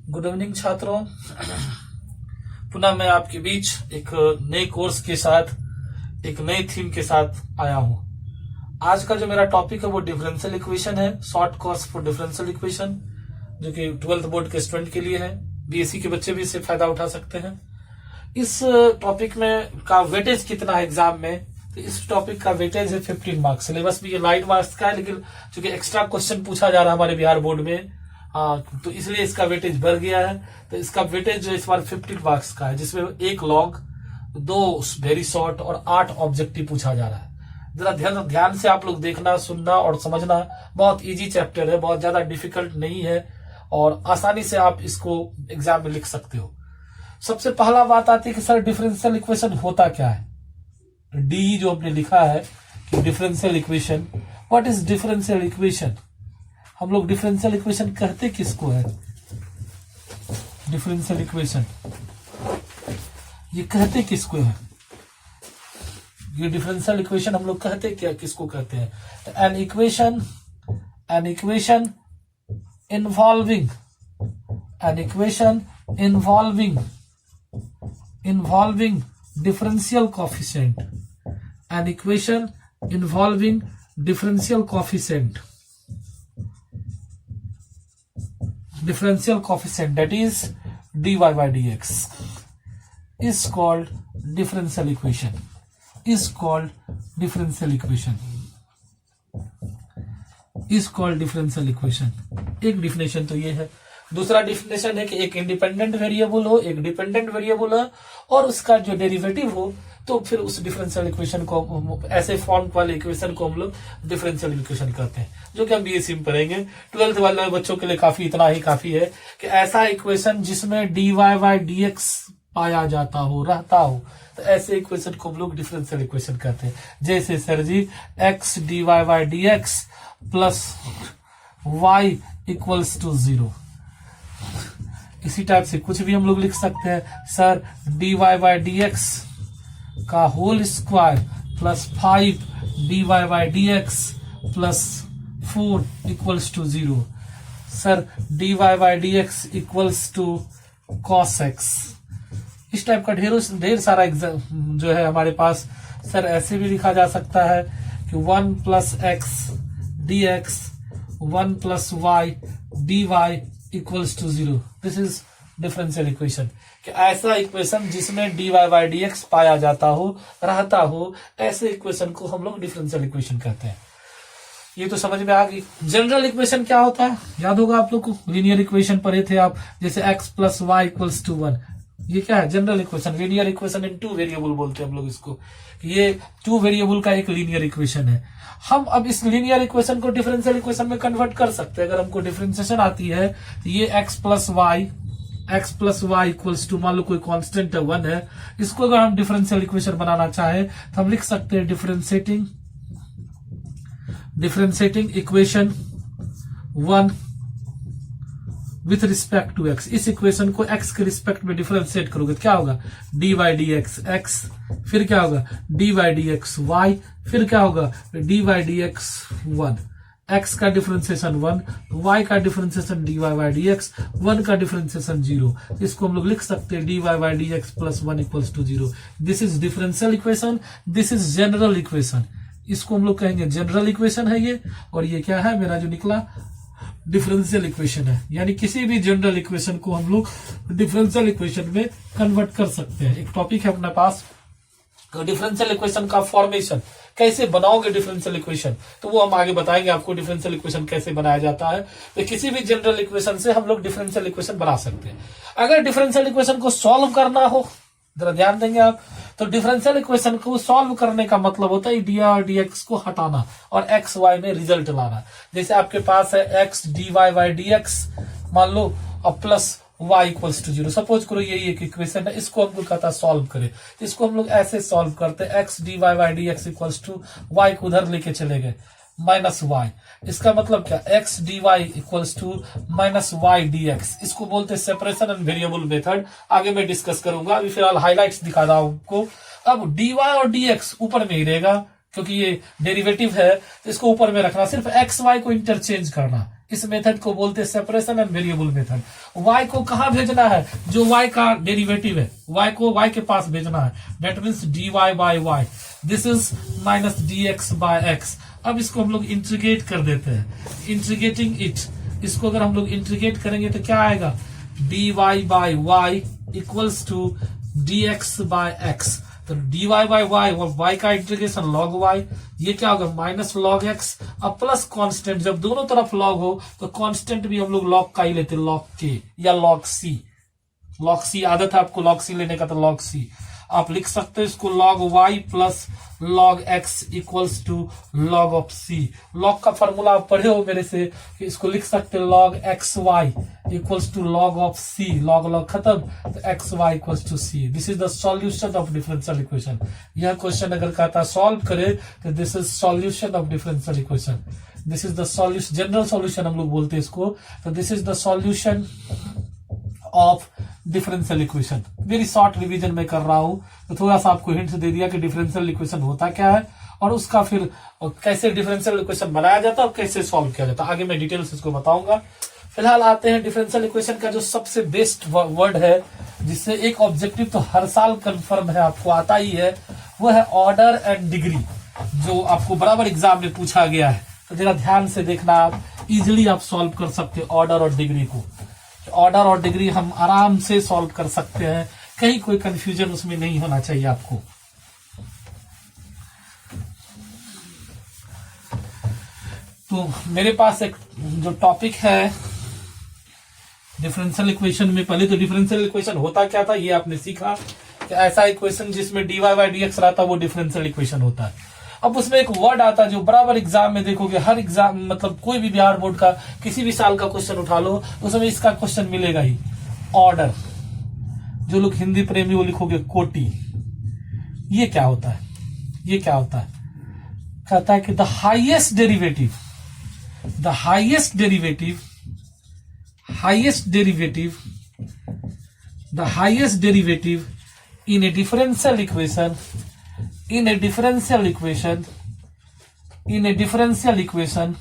Good evening छात्रों, पुनः मैं आपके बीच एक नए कोर्स के साथ, एक नए थीम के साथ आया हूं। आज का जो मेरा टॉपिक है वो डिफरेंशियल इक्वेशन है, short course for differential equation, जो कि 12th बोर्ड के स्टूडेंट के लिए है। बीएससी के बच्चे भी इससे फायदा उठा सकते हैं। इस टॉपिक में का वेटेज कितना है एग्जाम में, तो इस टॉपिक का वेटेज है 15 मार्क्स। सिलेबस भी ये लाइट मार्क्स का है, लेकिन चूंकि एक्स्ट्रा क्वेश्चन पूछा जा रहा है हमारे बिहार बोर्ड में, तो इसलिए इसका वेटेज बढ़ गया है। तो इसका वेटेज जो इस बार 15 मार्क्स का है, जिसमें 1 लॉग, 2 वेरी शॉर्ट और 8 ऑब्जेक्टिव पूछा जा रहा है। जरा ध्यान से आप लोग देखना, सुनना और समझना। बहुत इजी चैप्टर है, बहुत ज्यादा डिफिकल्ट नहीं है और आसानी से आप इसको एग्जाम में लिख सकते हो। सबसे पहला बात आती है कि सर डिफरेंशियल इक्वेशन होता क्या है। डी जो हमने लिखा है कि differential equation, what is differential equation. हम लोग डिफरेंशियल इक्वेशन कहते किसको है। डिफरेंशियल इक्वेशन ये कहते किसको है, ये डिफरेंशियल इक्वेशन हम लोग कहते क्या, किसको कहते हैं। An equation involving differential coefficient, an equation involving differential coefficient, differential coefficient, that is dy by dx, is called differential equation, is called differential equation, is called differential equation। एक definition तो ये है। दूसरा डिफिनेशन है कि एक independent variable हो, एक डिपेंडेंट वेरिएबल हो और उसका जो डेरिवेटिव हो, तो फिर उस डिफरेंशियल इक्वेशन को, ऐसे फॉर्म वाले इक्वेशन को हम लोग डिफरेंशियल इक्वेशन कहते हैं, जो कि हम बीएससी में पढ़ेंगे। 12th वाले बच्चों के लिए काफी, इतना ही काफी है कि ऐसा इक्वेशन जिसमें dy बाय dx पाया जाता हो, रहता हो, तो ऐसे इक्वेशन को हम लोग डिफरेंशियल इक्वेशन कहते हैं। जैसे sir ji x dy by dx plus y equals to 0, इसी टाइप से कुछ भी हम लोग लिख सकते हैं। सर dy बाय dx का whole square plus 5 dy by dx plus 4 equals to 0। Sir dy by dx equals to cos x। इस टाइप का ढेर सारा एग्जाम जो है हमारे पास। सर ऐसे भी लिखा जा सकता है कि 1 plus x dx 1 plus y dy equals to 0। This is differential equation, कि ऐसा इक्वेशन जिसमें dy बाय dx पाया जाता हो, रहता हो, ऐसे इक्वेशन को हम लोग डिफरेंशियल इक्वेशन कहते हैं। ये तो समझ में आ गई। जनरल इक्वेशन क्या होता है, याद होगा आप लोग को, लीनियर इक्वेशन पढ़े थे आप, जैसे x plus y equals to 1। ये क्या है, general equation. Linear equation in 2 variable बोलते हैं हम लोग इसको, ये 2 वेरिएबल का एक लीनियर इक्वेशन है। हम अब इस लीनियर इक्वेशन को डिफरेंशियल इक्वेशन में कन्वर्ट कर सकते हैं। अगर हमको डिफरेंशिएशन आती है तो ये x plus y equals to, मान लो कोई कांस्टेंट है 1 है, इसको अगर हम डिफरेंशियल इक्वेशन बनाना चाहे तो हम लिख सकते हैं differentiating equation 1 with respect to x। इस इक्वेशन को x के रिस्पेक्ट में डिफरेंशिएट करोगे तो क्या होगा, dy dx x, फिर क्या होगा dy dx y, फिर क्या होगा dy dx 1। x का डिफरेंशिएशन 1, y का डिफरेंशिएशन dy बाय dx, 1 का डिफरेंशिएशन 0। इसको हम लोग लिख सकते हैं dy by dx plus 1 equals to 0। This is differential equation, this is general equation. इसको हम लोग कहेंगे जनरल इक्वेशन है ये, और ये क्या है मेरा जो निकला, डिफरेंशियल इक्वेशन है। यानी किसी भी जनरल इक्वेशन को हम लोग डिफरेंशियल इक्वेशन में कन्वर्ट कर सकते हैं। एक टॉपिक है अपने पास डिफरेंशियल इक्वेशन का फॉर्मेशन, कैसे बनाओगे डिफरेंशियल इक्वेशन, तो वो हम आगे बताएंगे आपको डिफरेंशियल इक्वेशन कैसे बनाया जाता है। तो किसी भी जनरल इक्वेशन से हम लोग डिफरेंशियल इक्वेशन बना सकते हैं। अगर डिफरेंशियल इक्वेशन को सॉल्व करना हो, जरा ध्यान देंगे आप, तो डिफरेंशियल इक्वेशन को सॉल्व करने का मतलब होता है डी और dx को हटाना और x y में रिजल्ट लाना। जैसे आपके पास है x dy बाय dx, मान लो, अब plus y equals to 0। Suppose करो यही एक इक्वेशन है, इसको हम लोग कहता सॉल्व करें, तो इसको हम लोग ऐसे सॉल्व करते हैं, x d y y d x equals to y को उधर लेके चले गए माइनस वाई। इसका मतलब क्या, x d y equals to minus y d x. इसको बोलते हैं सेपरेशन एंड वेरिएबल मेथड। आगे मैं डिस्कस करूंगा, अभी फिलहाल हाईलाइट्स दिखा रहा हूं आपको। अब डी वाई और डी एक्स ऊपर में ही रहेगा क्योंकि ये डेरिवेटिव है, तो इसको ऊपर में रखना, सिर्फ एक्स वाई को इंटरचेंज करना। इस मेथड को बोलते हैं separation and variable method. y को कहां भेजना है, जो y का डेरिवेटिव है y को y के पास भेजना है, that means dy by y, this is minus dx by x। अब इसको हम लोग इंटीग्रेट कर देते हैं, इंटीग्रेटिंग इट, इसको अगर हम लोग इंटीग्रेट करेंगे तो क्या आएगा, dy by y equals to dx by x। तो dy बाय y और y का इंटीग्रेशन log y, ये क्या होगा माइनस log x। अब प्लस कांस्टेंट, जब दोनों तरफ log हो तो कांस्टेंट भी हम लोग log का ही लेते हैं, log k या log c। log c आदत है आपको log c लेने का, तो log c आप लिख सकते हो इसको log y plus log x equals to log of c। log का फॉर्मूला आप पढ़े हो मेरे से, कि इसको लिख सकते हैं log x y equals to log of c, log खत्म, तो x y equals to c। This is the solution of differential equation. यह क्वेश्चन अगर कहता सॉल्व करे तो this is solution of differential equation, this is the solution, general solution हम लोग बोलते हैं इसको। तो this is the solution of differential equation. Very short revision में कर रहा हूं, तो थोड़ा सा आपको हिंट दे दिया कि डिफरेंशियल इक्वेशन होता क्या है और उसका फिर कैसे डिफरेंशियल इक्वेशन बनाया जाता है और कैसे सॉल्व किया जाता है। आगे मैं डिटेल्स इसको बताऊंगा। फिलहाल आते हैं डिफरेंशियल इक्वेशन का जो सबसे बेस्ट वर्ड है, जिससे एक ऑब्जेक्टिव तो हर साल कंफर्म है, आपको आता ही है, वो है ऑर्डर एंड डिग्री, जो आपको बराबर एग्जाम में पूछा गया है। तो जरा ध्यान से देखना, आप इजिली आप सॉल्व कर सकते हो ऑर्डर और डिग्री को। ऑर्डर और डिग्री हम आराम से सॉल्व कर सकते हैं, कहीं कोई कंफ्यूजन उसमें नहीं होना चाहिए आपको। तो मेरे पास एक जो टॉपिक है डिफरेंशियल इक्वेशन में, पहले तो डिफरेंशियल इक्वेशन होता क्या था ये आपने सीखा, कि ऐसा इक्वेशन जिसमें dy बाय dx रहता वो डिफरेंशियल इक्वेशन होता है। अब उसमें एक वर्ड आता है जो बराबर एग्जाम में देखोगे, हर एग्जाम मतलब कोई भी बिहार बोर्ड का किसी भी साल का क्वेश्चन उठा लो उसमें इसका क्वेश्चन मिलेगा ही, ऑर्डर। जो लोग हिंदी प्रेमी वो लिखोगे कोटि। ये क्या होता है, ये क्या होता है, कहता है कि the highest derivative, the highest derivative, highest derivative, the highest derivative in a differential equation, in a differential equation, in a differential equation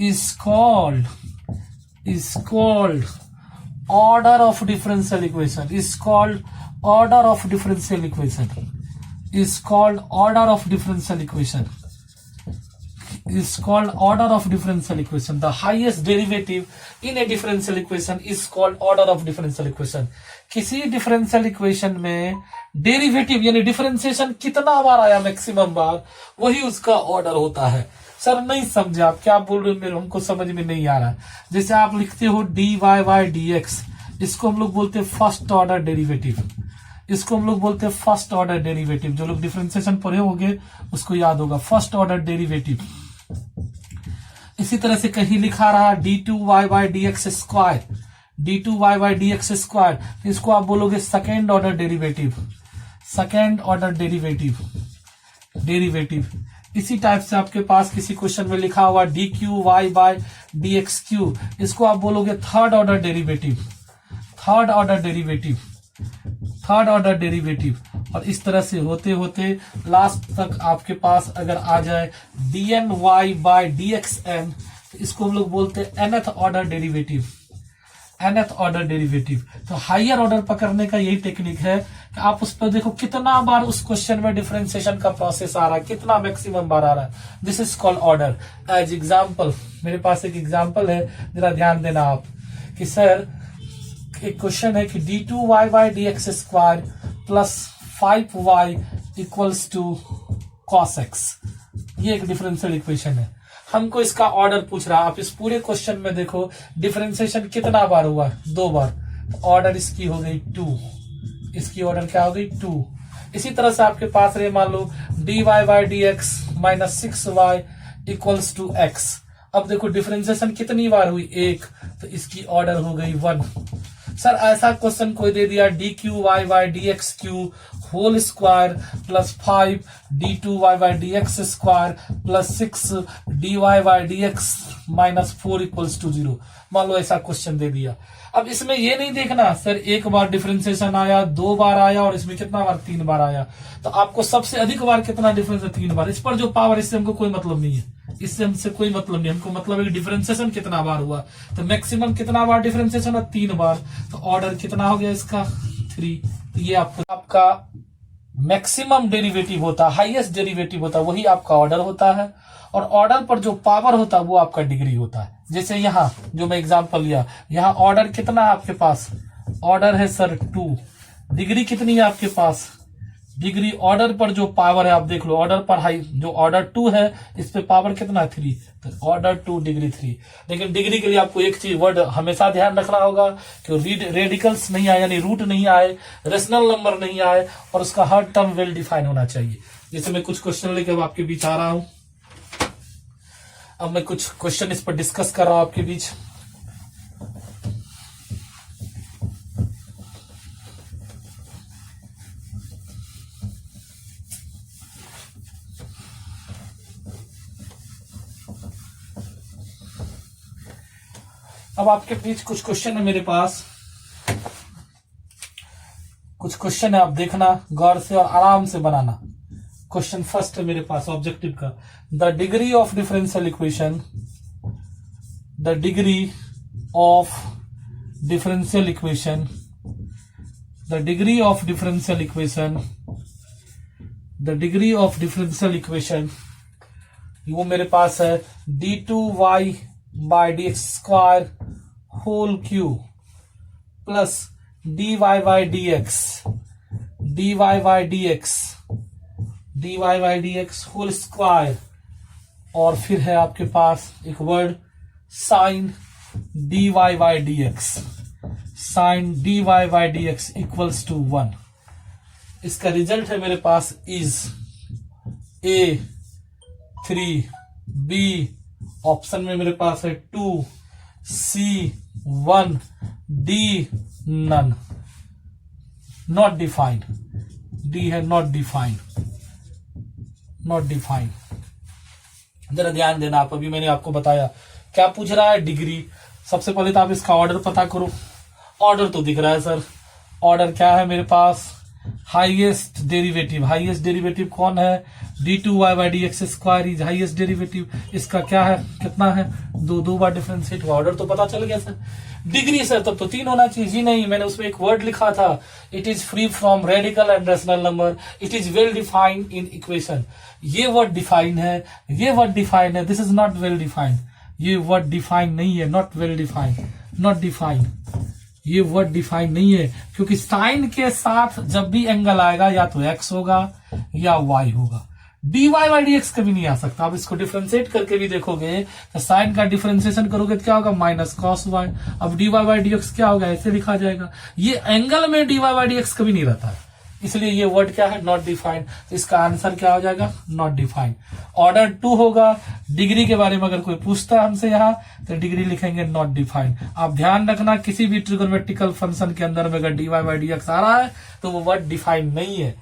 is called order of differential equation, is called order of differential equation, is called order of differential equation, is called order of differential equation. The highest derivative in a differential equation is called order of differential equation. किसी differential equation में derivative यानी differentiation कितना बार आया maximum बार, वही उसका order होता है। Sir नहीं समझे आप, क्या बोल रहे हो, मेरे हमको समझ में नहीं आ रहा है। जैसे आप लिखते हो dy बाय dx, इसको हम लोग बोलते हैं फर्स्ट ऑर्डर डेरिवेटिव, इसको हम लोग बोलते हैं फर्स्ट ऑर्डर डेरिवेटिव। जो लोग डिफरेंशिएशन पढ़े होंगे उसको याद होगा, फर्स्ट ऑर्डर डेरिवेटिव। इसी तरह से कहीं लिखा रहा d2y by dx square, d2y by dx square, इसको आप बोलोगे second order derivative, second order derivative, derivative. इसी टाइप से आपके पास किसी क्वेश्चन में लिखा हुआ dqy बाय dxq, इसको आप बोलोगे third order derivative, third order derivative, third order derivative. और इस तरह से होते होते लास्ट तक आपके पास अगर आ जाए dny बाय dxn, इसको हम लोग बोलते हैं nth order derivative, nth order derivative. तो हायर ऑर्डर पकड़ने का यही टेक्निक है कि आप उस पर देखो कितना बार उस क्वेश्चन में डिफरेंशिएशन का प्रोसेस आ रहा है, कितना मैक्सिमम बार आ रहा है। This is called order. As example मेरे पास एक एग्जाम्पल है, जरा ध्यान देना आप, कि सर एक क्वेश्चन है कि d2y by dx square plus 5y equals to cos x, ये एक डिफरेंशियल इक्वेशन है। हमको इसका ऑर्डर पूछ रहा है। आप इस पूरे क्वेश्चन में देखो डिफरेंशिएशन कितना बार हुआ, 2 बार, तो ऑर्डर इसकी हो गई 2, इसकी ऑर्डर क्या हो गई 2। इसी तरह से आपके पास रहे मान लो dy by dx minus 6y equals to x। अब देखो डिफरेंशिएशन कितनी बार हुई, 1, तो इसकी ऑर्डर हो गई 1। सर ऐसा क्वेश्चन कोई दे दिया d q y y d x q whole square plus 5 d two y y d x square plus 6 d y y d x minus 4 equals to 0। मान लो ऐसा क्वेश्चन दे दिया। अब इसमें ये नहीं देखना सर एक बार डिफरेंशिएशन आया, 2 बार आया और इसमें कितना बार, 3 बार आया। तो आपको सबसे अधिक बार कितना डिफरेंस है, 3 बार। इस पर जो पावर, इससे हमको कोई मतलब नहीं है, इससे हमसे कोई मतलब नहीं। हमको मतलब है डिफरेंशिएशन कितना बार हुआ, तो मैक्सिमम कितना बार डिफरेंशिएशन है, 3 बार। तो ऑर्डर कितना हो गया इसका, 3। तो ये आपका मैक्सिमम डेरिवेटिव होता है, हाईएस्ट डेरिवेटिव होता है, वही आपका ऑर्डर होता है। और ऑर्डर पर जो पावर होता है वो आपका डिग्री होता है। जैसे यहाँ जो मैं एग्जांपल लिया, यहाँ ऑर्डर कितना है आपके पास, ऑर्डर है सर 2। डिग्री कितनी है आपके पास, डिग्री ऑर्डर पर जो पावर है आप देख लो, ऑर्डर पर हाई जो ऑर्डर 2 है इस पे पावर कितना है, 3। तो ऑर्डर 2 डिग्री 3। लेकिन डिग्री के लिए आपको एक चीज वर्ड हमेशा ध्यान रखना होगा कि रेडिकल्स नहीं आए, यानी रूट नहीं आए, रेशनल नंबर नहीं आए, और उसका हर टर्म वेल डिफाइन होना चाहिए। जैसे मैं कुछ क्वेश्चन लेके अब आपके बीच आ रहा हूं, अब मैं कुछ क्वेश्चन इस पर डिस्कस कर रहा हूं आपके बीच। अब आपके बीच कुछ क्वेश्चन है मेरे पास, कुछ क्वेश्चन है, आप देखना गौर से और आराम से बनाना। क्वेश्चन फर्स्ट है मेरे पास ऑब्जेक्टिव का, the degree of differential equation, the degree of differential equation, the degree of differential equation, the degree of differential equation, वो मेरे पास है d2y by d x square whole cube plus dy by d x, dy by d x, dy by d x whole square, और फिर है आपके पास एक word sine dy by d x, sine dy by d x equals to 1। इसका result है मेरे पास इज A 3, B ऑप्शन में मेरे पास है 2, C 1, D none, not defined, D है नॉट डिफाइंड, नॉट डिफाइंड। जरा ध्यान देना आप, अभी मैंने आपको बताया क्या पूछ रहा है, डिग्री। सबसे पहले तो आप इसका ऑर्डर पता करो। ऑर्डर तो दिख रहा है सर, ऑर्डर क्या है मेरे पास, हाईएस्ट डेरिवेटिव। हाईएस्ट डेरिवेटिव कौन है, d2y by D x square is highest derivative. इसका क्या है, कितना है, 2 बार डिफरेंशिएट हुआ। ऑर्डर तो पता चल गया सर। डिग्री सर तब तो 3 होना चाहिए। जी नहीं, मैंने उसमें एक वर्ड लिखा था, it is free from radical and rational number, it is well defined in equation. ये वर्ड डिफाइन है, ये वर्ड डिफाइन है, this is not well defined. ये वर्ड डिफाइन नहीं है, not well defined, not defined. ये वर्ड डिफाइन नहीं है, क्योंकि साइन के साथ जब भी एंगल आएगा या तो एक्स होगा या वाई होगा। dy बाई डी एक्स कभी नहीं आ सकता। आप इसको डिफरेंशिएट करके भी देखोगे तो साइन का डिफरेंशिएशन करोगे तो क्या होगा, माइनस कॉस वाई। अब dy बाई डी एक्स क्या होगा, ऐसे लिखा जाएगा। ये एंगल में dy बाई डी एक्स कभी नहीं रहता है, इसलिए ये वर्ड क्या है, नॉट डिफाइंड। तो इसका आंसर क्या हो जाएगा, नॉट डिफाइंड। ऑर्डर 2 होगा। डिग्री के बारे में अगर कोई पूछता है हमसे यहाँ, तो डिग्री लिखेंगे नॉट डिफाइंड। आप ध्यान रखना, किसी भी ट्रिगोनोमेट्रिकल फंक्शन के अंदर में अगर dy बाई डी एक्स आ रहा है तो वो वर्ड डिफाइंड नहीं है।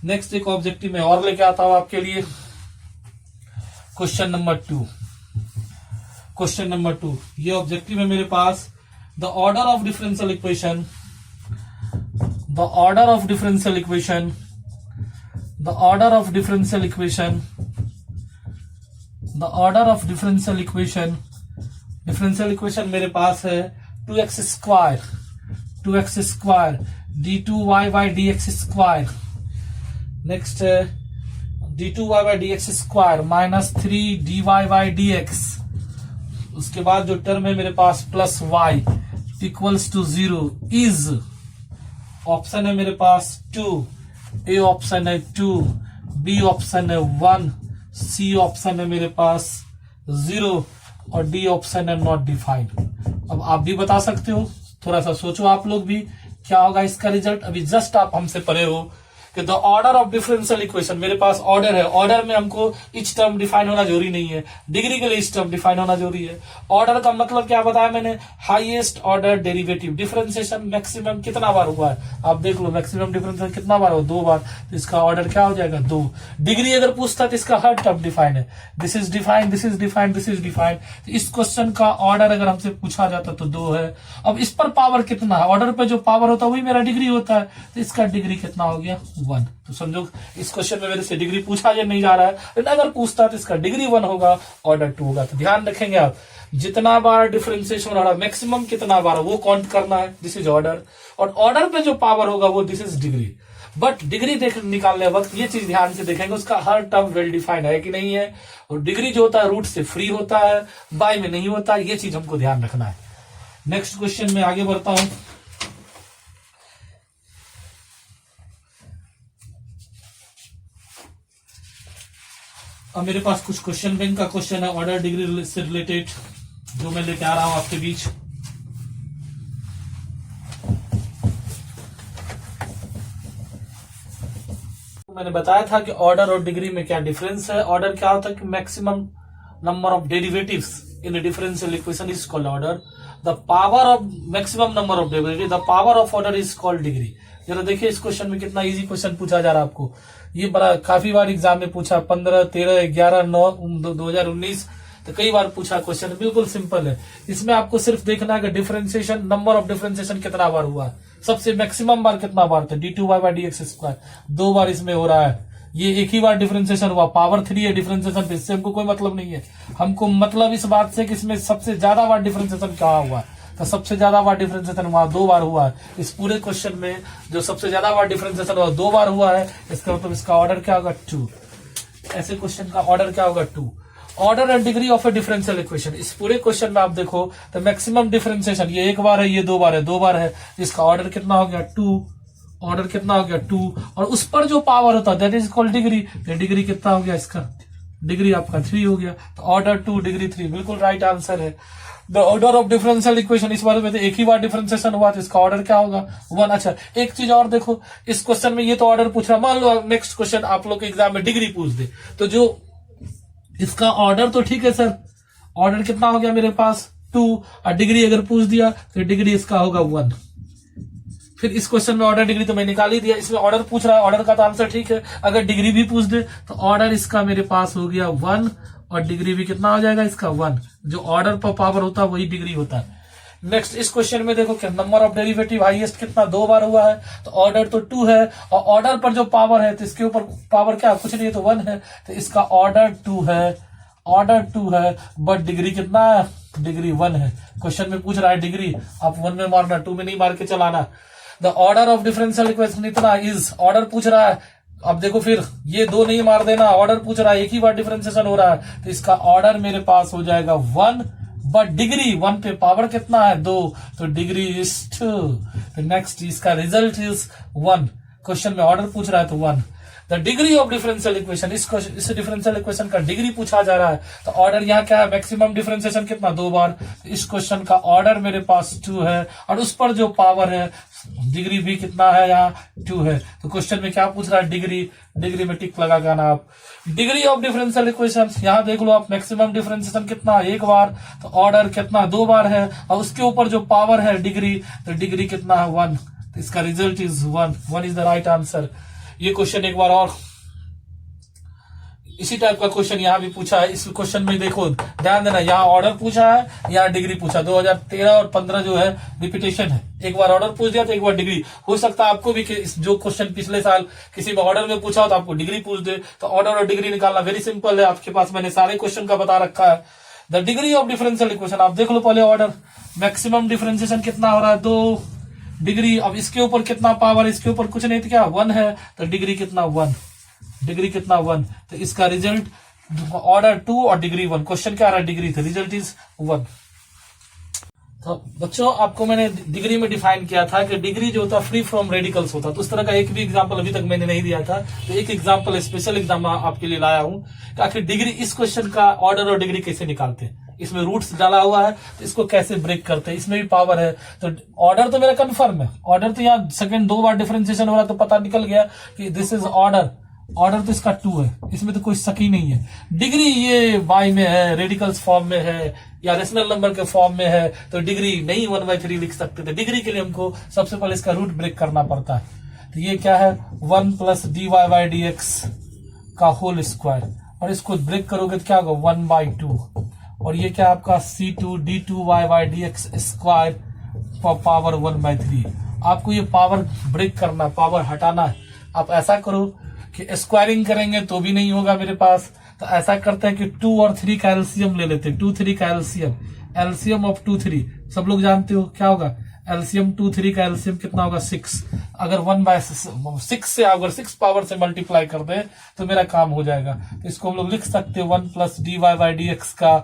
नेक्स्ट एक ऑब्जेक्टिव में और लेके आता हूं आपके लिए, क्वेश्चन नंबर 2। क्वेश्चन नंबर 2 ये ऑब्जेक्टिव है मेरे पास, the order of differential equation, the order of differential equation, the order of differential equation, the order of differential equation, differential equation मेरे पास है 2x square, 2x square d2y by dx square, next है d2y by dx square minus 3 dy by dx, उसके बाद जो term है मेरे पास plus y equals to 0 is, option है मेरे पास 2, ए ऑप्शन है 2, बी ऑप्शन है 1, सी ऑप्शन है मेरे पास 0 और डी ऑप्शन है नॉट डिफाइंड। अब आप भी बता सकते हो, थोड़ा सा सोचो आप लोग भी, क्या होगा इसका रिजल्ट। अभी जस्ट आप हमसे पढ़े हो कि the order of differential equation, मेरे पास ऑर्डर है, ऑर्डर में हमको ईच टर्म डिफाइन होना जरूरी नहीं है, डिग्री के लिए ईच टर्म डिफाइन होना जरूरी है। ऑर्डर का मतलब क्या बताया मैंने, highest order derivative, differentiation maximum कितना बार हुआ है, आप देख लो मैक्सिमम डिफरेंशिएशन कितना बार हो, 2 बार, तो इसका ऑर्डर क्या हो जाएगा 2। डिग्री अगर पूछता तो इसका हर टर्म डिफाइन है, this is defined, this is defined, this is defined. इस क्वेश्चन का ऑर्डर अगर हमसे पूछा जाता तो 2 है। अब इस पर पावर कितना है, ऑर्डर पे जो पावर होता है वही मेरा डिग्री होता है, तो इसका डिग्री कितना हो गया 1। तो समझो इस क्वेश्चन में मेरे से डिग्री पूछा नहीं जा रहा है, लेकिन अगर पूछता तो इसका डिग्री 1 होगा, ऑर्डर 2 होगा। तो ध्यान रखेंगे आप, जितना बार डिफरेंशिएशन हो रहा है मैक्सिमम कितना बार वो काउंट करना है, दिस इज ऑर्डर, और ऑर्डर पे जो पावर होगा वो this is degree. But degree निकालने वक्त ये चीज ध्यान से देखेंगे उसका हर टर्म वेल डिफाइंड है कि नहीं है, और डिग्री जो होता है रूट से फ्री होता है, बाय में नहीं होता, ये चीज हमको ध्यान रखना है। नेक्स्ट क्वेश्चन में आगे बढ़ता हूं। अब मेरे पास कुछ क्वेश्चन बैंक का क्वेश्चन है ऑर्डर डिग्री से रिलेटेड, जो मैं लेके आ रहा हूं आपके बीच। मैंने बताया था कि ऑर्डर और डिग्री में क्या डिफरेंस है। ऑर्डर क्या होता है कि maximum number of derivatives in a differential equation is called order. The power of maximum number of derivative, the power of order is called degree. जरा देखिए इस क्वेश्चन में कितना इजी क्वेश्चन पूछा जा रहा है आपको, ये बड़ा काफी बार एग्जाम में पूछा, 15, 13, 11, 9, 2019 तो कई बार पूछा क्वेश्चन, बिल्कुल सिंपल है। इसमें आपको सिर्फ देखना है कि डिफरेंशिएशन, नंबर ऑफ डिफरेंशिएशन कितना बार हुआ है, सबसे मैक्सिमम बार कितना बार था, d2y/dx², 2 बार इसमें हो रहा है। ये एक ही बार डिफरेंशिएशन हुआ, पावर 3 है डिफरेंशिएशन पे, इससे हमको कोई मतलब नहीं है। हमको मतलब इस बात से कि इसमें सबसे ज्यादा बार डिफरेंशिएशन कहाँ हुआ, तो सबसे ज्यादा बार डिफरेंशिएशन हुआ 2 बार हुआ है। इस पूरे क्वेश्चन में जो सबसे ज्यादा बार डिफरेंशिएशन हुआ 2 बार हुआ है, इसका मतलब इसका ऑर्डर क्या होगा 2। ऐसे क्वेश्चन का ऑर्डर क्या होगा 2। Order and degree of A differential equation, इस पूरे क्वेश्चन में आप देखो तो मैक्सिमम डिफरेंशिएशन ये 1 बार है, ये 2 बार है, 2 बार है, इसका ऑर्डर कितना हो गया 2। ऑर्डर कितना हो गया 2, और उस पर जो पावर होता है that is called degree. Degree कितना हो गया इसका, डिग्री आपका 3 हो गया, तो ऑर्डर 2 डिग्री 3 बिल्कुल राइट आंसर है। The order of differential equation, इस बारे में तो एक ही बार डिफरेंशिएशन हुआ तो इसका ऑर्डर क्या होगा 1। अच्छा एक चीज और देखो, इस क्वेश्चन में ये तो ऑर्डर पूछ रहा, मान लो नेक्स्ट क्वेश्चन आप लोग के एग्जाम में डिग्री पूछ दे, तो जो इसका ऑर्डर तो ठीक है सर, ऑर्डर कितना हो गया मेरे पास 2, और डिग्री अगर पूछ दिया तो डिग्री इसका होगा 1। फिर इस क्वेश्चन में ऑर्डर डिग्री तो मैं निकाल ही दिया, इसमें ऑर्डर पूछ रहा है, ऑर्डर का तो आंसर ठीक है। अगर डिग्री भी पूछ दे तो ऑर्डर इसका मेरे पास हो गया 1, और डिग्री भी कितना हो जाएगा इसका 1। जो ऑर्डर पर पावर होता है वही डिग्री होता है। नेक्स्ट इस क्वेश्चन में देखो क्या, नंबर ऑफ डेरिवेटिव हाईएस्ट कितना 2 बार हुआ है, तो ऑर्डर तो 2 है, और ऑर्डर पर जो पावर है तो इसके ऊपर पावर क्या कुछ नहीं है, तो 1 है, तो इसका ऑर्डर 2 है, ऑर्डर 2 है, बट डिग्री कितना है, डिग्री 1 है। क्वेश्चन में पूछ रहा है डिग्री, आप 1 में मारना, 2 में नहीं मार के चलाना। The order of differential equation इतना इज, ऑर्डर पूछ रहा है, अब देखो फिर ये 2 नहीं मार देना, ऑर्डर पूछ रहा है, एक ही बार डिफरेंशिएशन हो रहा है, तो इसका ऑर्डर मेरे पास हो जाएगा 1, बट डिग्री 1 पे पावर कितना है 2, तो डिग्री इज 2। तो नेक्स्ट इसका रिजल्ट इज 1। क्वेश्चन में ऑर्डर पूछ रहा है तो 1। The degree of differential equation, इस डिफरेंशियल इक्वेशन का डिग्री पूछा जा रहा है, तो ऑर्डर यहाँ क्या है, मैक्सिमम डिफरेंशिएशन कितना 2 बार, इस क्वेश्चन का ऑर्डर मेरे पास 2 है, और उस पर जो पावर है डिग्री भी कितना है यहाँ 2 है। तो क्वेश्चन में क्या पूछ रहा है डिग्री, डिग्री में टिक लगा गाना आप। डिग्री ऑफ डिफरेंशियल इक्वेशन, यहाँ देख लो आप, मैक्सिमम डिफरेंशिएशन कितना 1 बार, तो ऑर्डर कितना 2 बार है, और उसके ऊपर जो पावर है डिग्री, तो डिग्री कितना है 1, तो इसका result is 1 is the right answer. ये क्वेश्चन एक बार और इसी टाइप का क्वेश्चन यहाँ भी पूछा है। इस क्वेश्चन में देखो ध्यान देना, यहाँ ऑर्डर पूछा है, यहाँ डिग्री पूछा। 2013 और 15 जो है रिपीटेशन है, एक बार ऑर्डर पूछ दिया तो एक बार डिग्री। हो सकता है आपको भी जो क्वेश्चन पिछले साल किसी में ऑर्डर में पूछा हो तो आपको डिग्री पूछ दे, तो ऑर्डर और डिग्री निकालना वेरी सिंपल है, आपके पास मैंने सारे क्वेश्चन का बता रखा है। The degree of differential equation, आप देख लो पहले ऑर्डर, मैक्सिमम डिफरेंशिएशन कितना हो रहा है 2, डिग्री, अब इसके ऊपर कितना पावर, इसके ऊपर कुछ नहीं तो क्या 1 है, तो डिग्री कितना 1, डिग्री कितना 1, तो इसका रिजल्ट ऑर्डर 2 और डिग्री 1। क्वेश्चन क्या आ रहा है डिग्री, तो रिजल्ट इज 1। तो बच्चों आपको मैंने डिग्री में डिफाइन किया था कि डिग्री जो होता है फ्री फ्रॉम रेडिकल्स होता है, तो उस तरह का एक भी एग्जांपल अभी तक मैंने नहीं दिया था, तो एक एग्जांपल स्पेशल एग्जाम आपके लिए लाया हूं कि आखिर डिग्री, इस क्वेश्चन का ऑर्डर और डिग्री कैसे निकालते हैं। इसमें रूट्स डाला हुआ है, तो इसको कैसे ब्रेक करते हैं, इसमें भी पावर है। तो ऑर्डर तो मेरा कंफर्म है, ऑर्डर तो यहाँ सेकंड 2 बार डिफरेंशिएशन हो रहा है तो पता निकल गया कि दिस इज ऑर्डर, ऑर्डर तो इसका 2 है, इसमें तो कोई शक ही नहीं है। डिग्री ये y में है, रेडिकल्स फॉर्म में है या रेशनल नंबर के फॉर्म में है, तो डिग्री नहीं 1/3 लिख सकते थे। डिग्री के लिए हमको सबसे पहले इसका रूट ब्रेक करना पड़ता है। तो ये क्या है 1 + dy/dx का होल स्क्वायर, और इसको ब्रेक करोगे तो क्या होगा 1/2, और ये क्या आपका c2 d2y/dx स्क्वायर पावर 1/3। आपको ये पावर ब्रेक करना, पावर हटाना है। आप ऐसा करो कि स्क्वायरिंग करेंगे तो भी नहीं होगा मेरे पास, तो ऐसा करते हैं कि 2 और 3 का एलसीएम ले लेते हैं। 2 3 का एलसीएम, एलसीएम ऑफ 2 3 सब लोग जानते हो क्या होगा, एलसीएम 2 3 का एलसीएम कितना होगा 6। अगर 1/6 से अगर 6 पावर से मल्टीप्लाई कर दे तो मेरा काम हो जाएगा। तो इसको हम लोग लिख सकते हैं 1 + dy/dx का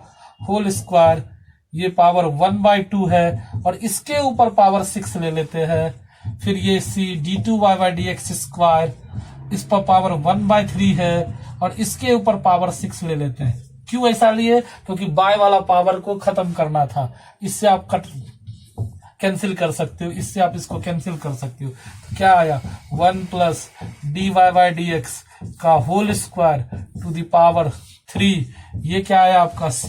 होल स्क्वायर, ये पावर 1/2 है, और इसके ऊपर पावर 6 ले लेते हैं। फिर ये c d2y/dx स्क्वायर, इस पर पावर 1/3 है, और इसके ऊपर पावर 6 ले लेते हैं। क्यों ऐसा लिए, क्योंकि बाय वाला पावर को खत्म करना था। इससे आप कैंसिल कर सकते हो, इससे आप इसको कैंसिल कर सकते हो। तो क्या आया 1 + dy/dx का whole square to the power 3, ये क्या आया आपका c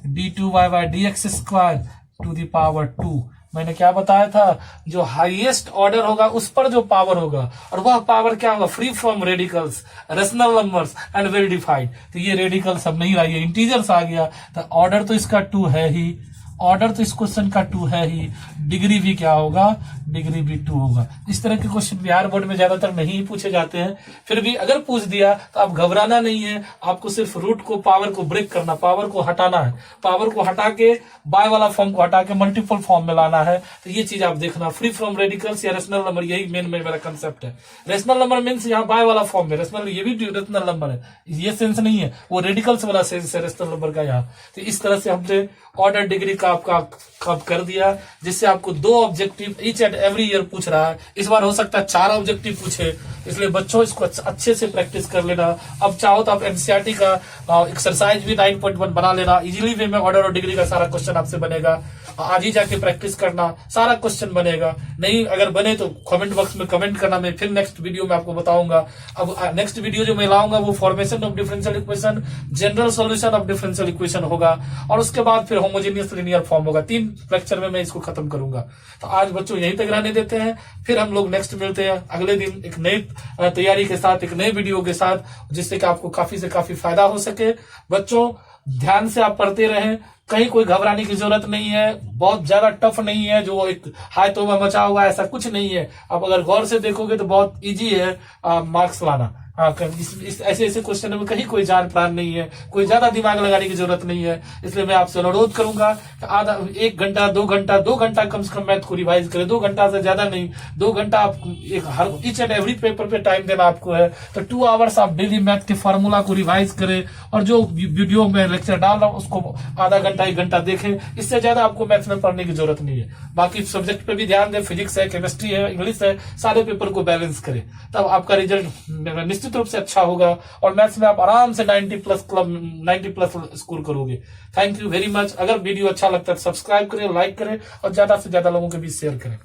d2y/dx square to the power 2। मैंने क्या बताया था, जो हाईएस्ट ऑर्डर होगा उस पर जो पावर होगा, और वह पावर क्या होगा free from radicals, rational numbers and verified. तो ये रेडिकल सब नहीं रहा, ये इंटीजर्स आ गया। तो ऑर्डर तो इसका 2 है ही, ऑर्डर तो इस क्वेश्चन का 2 है ही, डिग्री भी क्या होगा, डिग्री भी 2 होगा। इस तरह के क्वेश्चन बिहार बोर्ड में ज्यादातर नहीं पूछे जाते हैं, फिर भी अगर पूछ दिया तो आप घबराना नहीं है। आपको सिर्फ रूट को, पावर को ब्रेक करना, पावर को हटाना है। पावर को हटा के बाय वाला फॉर्म को हटा के मल्टीपल फॉर्म में लाना है। तो ये चीज आप देखना, फ्री फ्रॉम रेडिकल्स या रेशनल नंबर, यही मेन मेरा कंसेप्ट है। रेशनल नंबर मीन्स यहाँ बाय वाला फॉर्म में, रेशनल ये भी रेशनल नंबर है, ये सेंस नहीं है, वो रेडिकल्स वाला सेंस है रेशनल नंबर का यहाँ। तो इस तरह से हमने ऑर्डर डिग्री का आपका कब कर दिया, जिससे आपको 2 objective each and every year पूछ रहा है। इस बार हो सकता है 4 ऑब्जेक्टिव पूछे, इसलिए बच्चों इसको अच्छे से प्रैक्टिस कर लेना। अब चाहो तो आप एनसीईआरटी का एक्सरसाइज भी 9.1 बना लेना, इजीली वे में ऑर्डर और डिग्री का सारा क्वेश्चन आपसे बनेगा। आज ही जाके प्रैक्टिस करना, सारा क्वेश्चन बनेगा। नहीं अगर बने तो कमेंट बॉक्स में कमेंट करना, मैं फिर नेक्स्ट वीडियो में आपको बताऊंगा। अब नेक्स्ट वीडियो जो मैं लाऊंगा वो formation of differential equation, general solution of differential equation होगा, और उसके बाद फिर होमोजेनियस लीनियर फॉर्म होगा। 3 लेक्चर में मैं इसको खत्म करूंगा। तो आज बच्चों यहीं तक रहने देते हैं, फिर हम लोग नेक्स्ट मिलते हैं अगले दिन एक नई तैयारी के साथ, एक नए वीडियो के साथ, जिससे कि आपको काफी से काफी फायदा हो सके। बच्चों ध्यान से आप पढ़ते रहें, कहीं कोई घबराने की जरूरत नहीं है, बहुत ज्यादा टफ नहीं है, जो एक हाय तो में मचा हुआ ऐसा कुछ नहीं है। आप अगर गौर से देखोगे तो बहुत इजी है मार्क्स लाना। ऐसे ऐसे क्वेश्चन में कहीं कोई जान प्राण नहीं है, कोई ज्यादा दिमाग लगाने की जरूरत नहीं है। इसलिए मैं आपसे अनुरोध करूंगा कि आधा 1 घंटा 2 घंटा कम से कम मैथ को रिवाइज करें। 2 घंटा से ज्यादा नहीं, 2 घंटा आप हर ईच एंड एवरी पेपर पे टाइम देना आपको है। तो 2 आवर्स आप डेली मैथ के फॉर्मूला को रिवाइज करें, और जो वीडियो में लेक्चर डाल रहा हूँ उसको आधा घंटा 1 घंटा देखें। इससे ज्यादा आपको मैथ में पढ़ने की जरूरत नहीं है। बाकी सब्जेक्ट पे भी ध्यान दें, फिजिक्स है, केमिस्ट्री है, इंग्लिश है, सारे पेपर को बैलेंस करें, तब आपका रिजल्ट निश्चित रूप से अच्छा होगा, और मैथ्स में आप आराम से 90+ स्कोर करोगे। Thank you very much. अगर वीडियो अच्छा लगता है तो सब्सक्राइब करें, लाइक करें, और ज्यादा से ज्यादा लोगों के बीच शेयर करें।